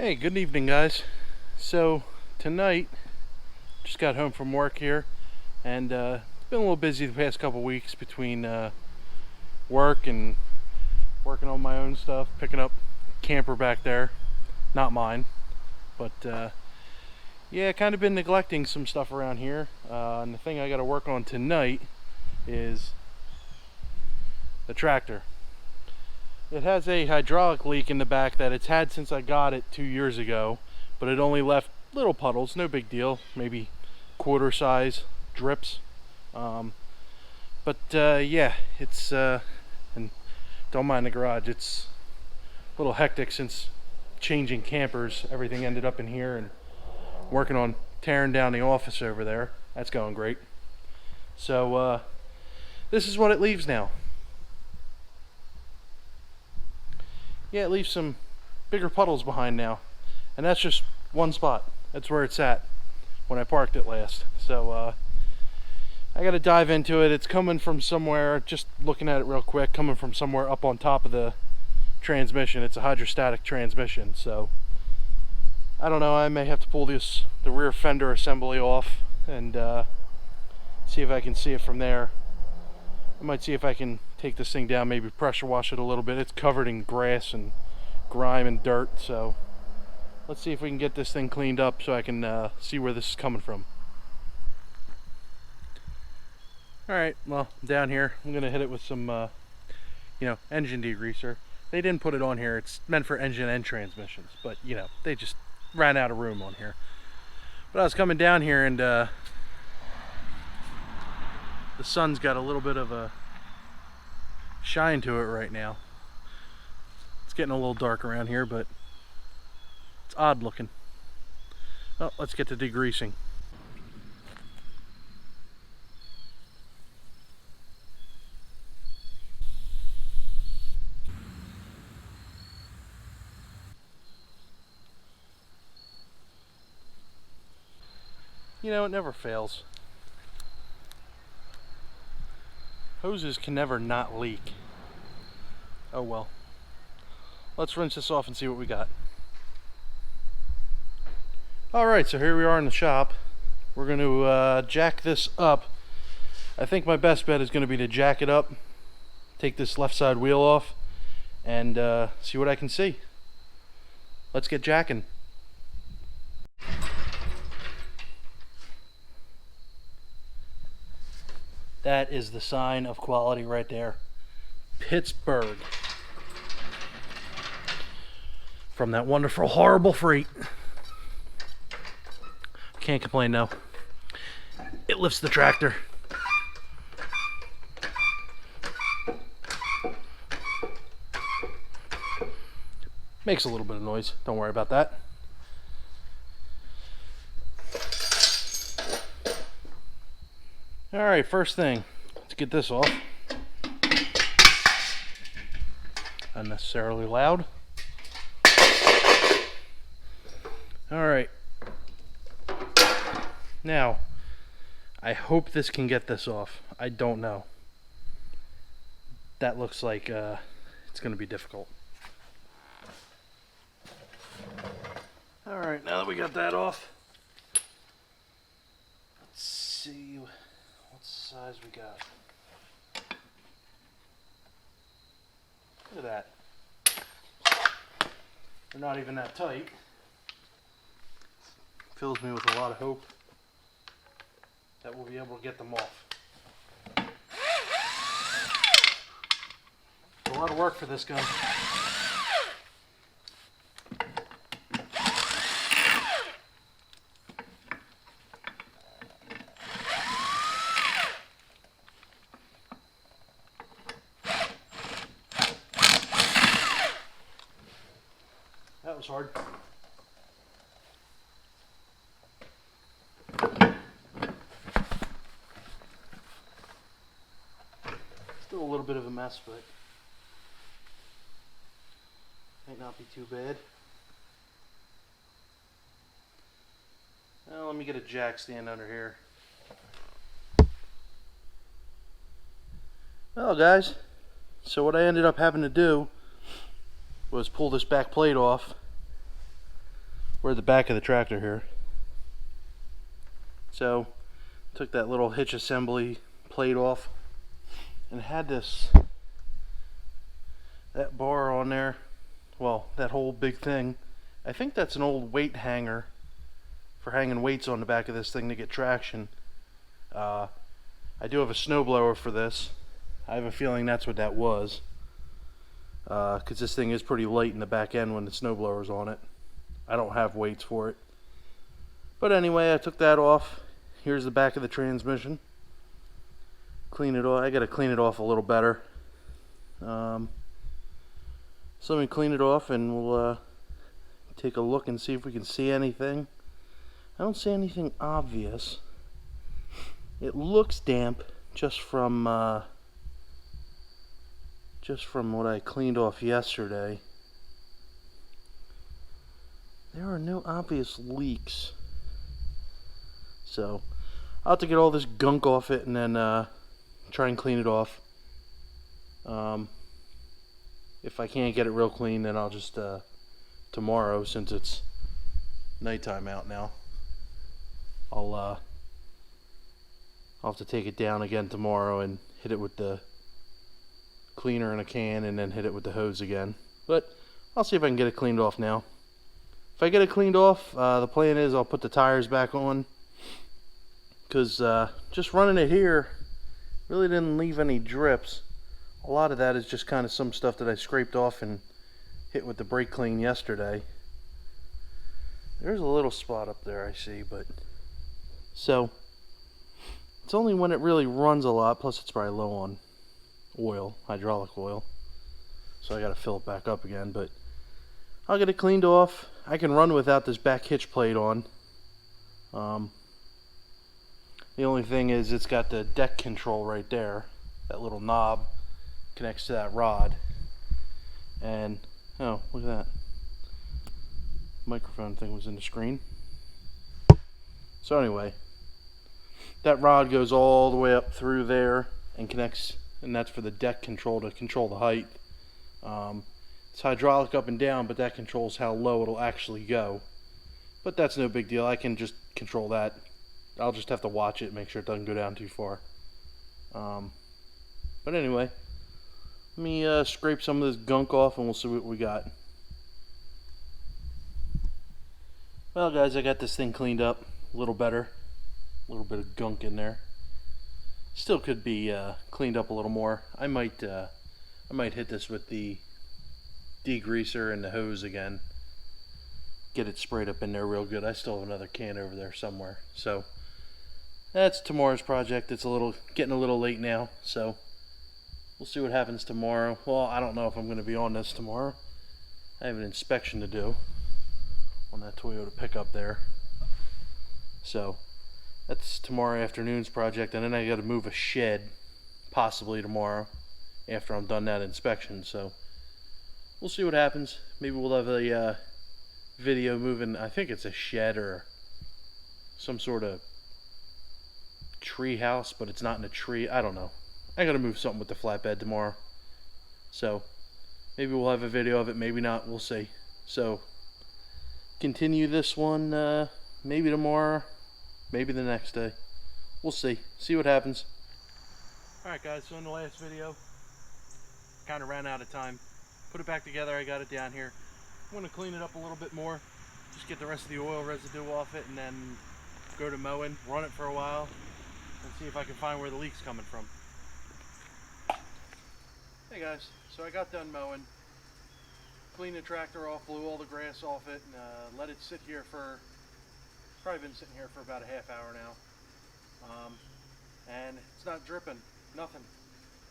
Hey, good evening, guys. So tonight, just got home from work here, and it's been a little busy the past couple weeks between work and working on my own stuff, picking up camper back there, not mine, but yeah, kind of been neglecting some stuff around here. And the thing I got to work on tonight is the tractor. It has a hydraulic leak in the back that it's had since I got it 2 years ago, but it only left little puddles, no big deal, maybe quarter size drips. Yeah, it's and don't mind the garage. It's a little hectic since changing campers. Everything ended up in here, and working on tearing down the office over there. That's going great. So this is what it leaves now. Yeah, it leaves some bigger puddles behind now, and that's just one spot. That's where it's at when I parked it last. So I gotta dive into it. It's coming from somewhere, just looking at it real quick, coming from somewhere up on top of the transmission. It's a hydrostatic transmission, so I don't know, I may have to pull the rear fender assembly off and see if I can see it from there. I might see if I can take this thing down, maybe pressure wash it a little bit. It's covered in grass and grime and dirt, so let's see if we can get this thing cleaned up so I can see where this is coming from. Alright, well, down here, I'm going to hit it with some, engine degreaser. They didn't put it on here. It's meant for engine and transmissions, but, they just ran out of room on here. But I was coming down here, and the sun's got a little bit of a shine to it right now. It's getting a little dark around here, but it's odd looking. Well, let's get to degreasing. It never fails. Hoses can never not leak. Oh well. Let's rinse this off and see what we got. Alright, so here we are in the shop. We're going to jack this up. I think my best bet is going to be to jack it up, take this left side wheel off, and see what I can see. Let's get jacking. That is the sign of quality right there. Pittsburgh. From that wonderful, horrible freight. Can't complain though. It lifts the tractor. Makes a little bit of noise. Don't worry about that. Alright, first thing, let's get this off. Unnecessarily loud. Alright. Now, I hope this can get this off. I don't know. That looks like it's going to be difficult. Alright, now that we got that off, let's see what size we got. Look at that. They're not even that tight. Fills me with a lot of hope that we'll be able to get them off. It's a lot of work for this gun. That was hard. Still a little bit of a mess, but might not be too bad. Now let me get a jack stand under here. Well, guys, so what I ended up having to do was pull this back plate off we're at the back of the tractor here. So took that little hitch assembly plate off and had that bar on there. Well, that whole big thing. I think that's an old weight hanger for hanging weights on the back of this thing to get traction. I do have a snowblower for this. I have a feeling that's what that was, because this thing is pretty light in the back end when the snowblower's on it. I don't have weights for it. But anyway, I took that off. Here's the back of the transmission. Clean it off. I gotta clean it off a little better. So let me clean it off and we'll take a look and see if we can see anything. I don't see anything obvious. It looks damp just from what I cleaned off yesterday. There are no obvious leaks. So I'll have to get all this gunk off it and then try and clean it off. If I can't get it real clean, then I'll just tomorrow, since it's nighttime out now, I'll have to take it down again tomorrow and hit it with the cleaner in a can and then hit it with the hose again. But I'll see if I can get it cleaned off now. If I get it cleaned off, the plan is I'll put the tires back on, because just running it here really didn't leave any drips. A lot of that is just kind of some stuff that I scraped off and hit with the brake clean yesterday. There's a little spot up there I see, but so it's only when it really runs a lot, plus it's probably low on oil, hydraulic oil, so I gotta fill it back up again. But I'll get it cleaned off. I can run without this back hitch plate on. The only thing is it's got the deck control right there. That little knob connects to that rod. And, oh, look at that. Microphone thing was in the screen. So anyway, that rod goes all the way up through there and connects, and that's for the deck control, to control the height. It's hydraulic up and down, but that controls how low it'll actually go. But that's no big deal. I can just control that. I'll just have to watch it, make sure it doesn't go down too far. But anyway, let me scrape some of this gunk off and we'll see what we got. Well guys, I got this thing cleaned up a little better. A little bit of gunk in there. Still could be cleaned up a little more. I might hit this with the degreaser and the hose again. Get it sprayed up in there real good. I still have another can over there somewhere. So that's tomorrow's project. It's getting a little late now, so we'll see what happens tomorrow. Well, I don't know if I'm going to be on this tomorrow. I have an inspection to do on that Toyota pickup there. So that's tomorrow afternoon's project, and then I got to move a shed possibly tomorrow after I'm done that inspection. So we'll see what happens. Maybe we'll have a video moving. I think it's a shed or some sort of tree house, but it's not in a tree. I don't know. I gotta move something with the flatbed tomorrow, so maybe we'll have a video of it, maybe not, we'll see. So continue this one maybe tomorrow, maybe the next day. We'll see what happens. Alright guys, so in the last video kind of ran out of time. Put it back together. I got it down here. I'm going to clean it up a little bit more, just get the rest of the oil residue off it, and then go to mowing, run it for a while, and see if I can find where the leak's coming from. Hey guys, so I got done mowing, cleaned the tractor off, blew all the grass off it, and let it sit here for, probably been sitting here for about a half hour now. And it's not dripping, nothing.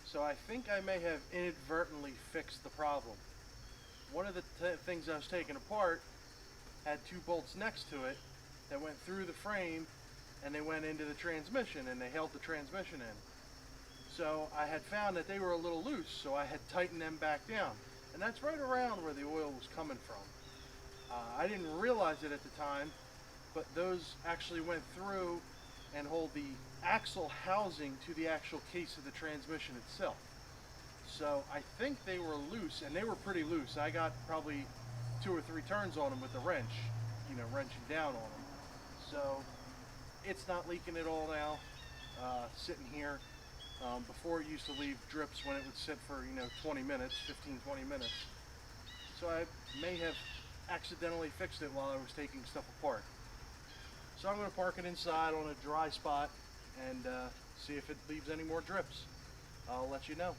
So I think I may have inadvertently fixed the problem. One of the things I was taking apart had two bolts next to it that went through the frame, and they went into the transmission, and they held the transmission in. So I had found that they were a little loose, so I had tightened them back down. And that's right around where the oil was coming from. I didn't realize it at the time, but those actually went through and hold the axle housing to the actual case of the transmission itself. So I think they were loose, and they were pretty loose. I got probably 2 or 3 turns on them with the wrench. wrenching down on them. So it's not leaking at all now, sitting here. Before it used to leave drips when it would sit for 20 minutes, 15-20 minutes. So I may have accidentally fixed it while I was taking stuff apart. So I'm going to park it inside on a dry spot and see if it leaves any more drips. I'll let you know.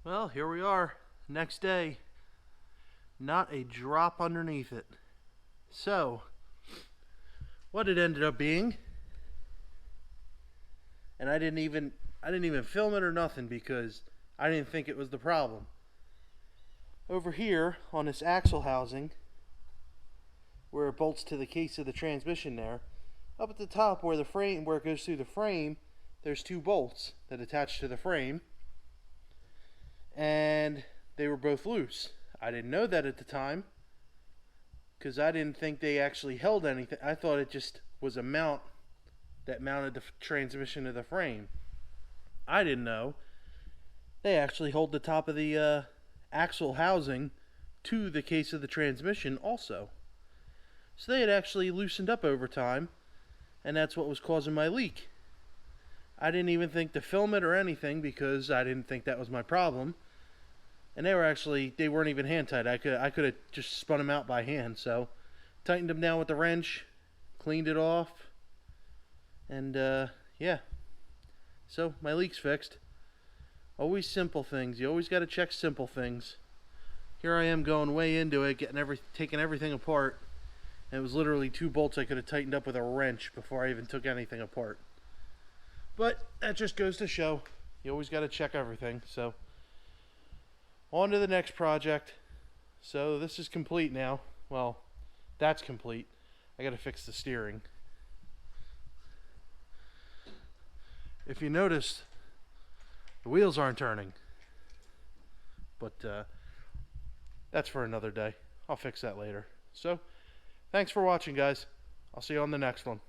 Well, here we are, next day. Not a drop underneath it. So, what it ended up being, and I didn't even film it or nothing because I didn't think it was the problem. Over here on this axle housing, where it bolts to the case of the transmission there, up at the top where it goes through the frame, there's two bolts that attach to the frame, and they were both loose. I didn't know that at the time because I didn't think they actually held anything. I thought it just was a mount that mounted the transmission to the frame. I didn't know they actually hold the top of the axle housing to the case of the transmission also. So they had actually loosened up over time, and that's what was causing my leak. I didn't even think to film it or anything because I didn't think that was my problem. And they weren't even hand tight. I could have just spun them out by hand. So tightened them down with the wrench, cleaned it off, and yeah. So my leak's fixed. Always simple things. You always got to check simple things. Here I am going way into it, taking everything apart. And it was literally two bolts I could have tightened up with a wrench before I even took anything apart. But that just goes to show you always got to check everything. So on to the next project. So this is complete now. Well, that's complete. I got to fix the steering. If you noticed, the wheels aren't turning. But that's for another day. I'll fix that later. So thanks for watching, guys. I'll see you on the next one.